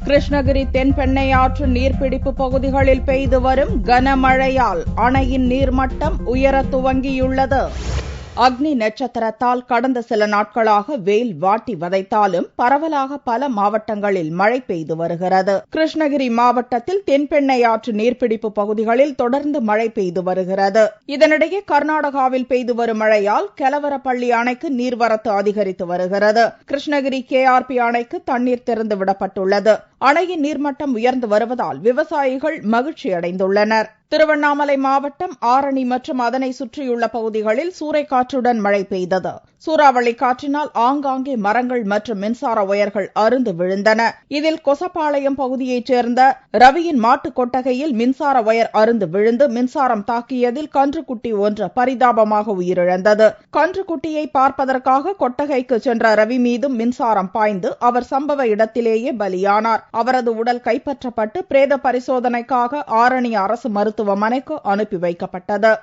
கிருஷ்ணகிரி தென்பெண்ணை ஆற்று நீர்பிடிப்பு பகுதிகளில் பெய்து வரும் கனமழையால் அணையின் நீர்மட்டம் உயர துவங்கியுள்ளது. அக்னி நட்சத்திரத்தால் கடந்த சில நாட்களாக வெயில் வாட்டி வதைத்தாலும் பரவலாக பல மாவட்டங்களில் மழை பெய்து வருகிறது. கிருஷ்ணகிரி மாவட்டத்தில் தென்பெண்ணை ஆற்று நீர்பிடிப்பு பகுதிகளில் தொடர்ந்து மழை பெய்து வருகிறது. இதனிடையே கர்நாடகாவில் பெய்து வரும் மழையால் கெலவரப்பள்ளி அணைக்கு நீர்வரத்து அதிகரித்து வருகிறது. கிருஷ்ணகிரி கேஆர்பி அணைக்கு தண்ணீர் திறந்து விடப்பட்டுள்ளது. அணையின் நீர்மட்டம் உயர்ந்து வருவதால் விவசாயிகள் மகிழ்ச்சியடைந்துள்ளனர். திருவண்ணாமலை மாவட்டம் ஆரணி மற்றும் அதனை சுற்றியுள்ள பகுதிகளில் சூறைக்காற்றுடன் மழை பெய்தது. சூறாவளி காற்றினால் ஆங்காங்கே மரங்கள் மற்றும் மின்சார ஒயர்கள் அறுந்து விழுந்தன. இதில் கொசப்பாளையம் பகுதியைச் சேர்ந்த ரவியின் மாட்டு கொட்டகையில் மின்சார ஒயர் அறுந்து விழுந்து மின்சாரம் தாக்கியதில் கன்றுக்குட்டி ஒன்று பரிதாபமாக உயிரிழந்தது. கன்றுக்குட்டியை பார்ப்பதற்காக கொட்டகைக்கு சென்ற ரவி மீதும் மின்சாரம் பாய்ந்து அவர் சம்பவ இடத்திலேயே பலியானார். அவரது உடல் கைப்பற்றப்பட்டு பிரேத பரிசோதனைக்காக ஆரணி அரசு மருத்துவமனைக்கு அனுப்பி வைக்கப்பட்டது.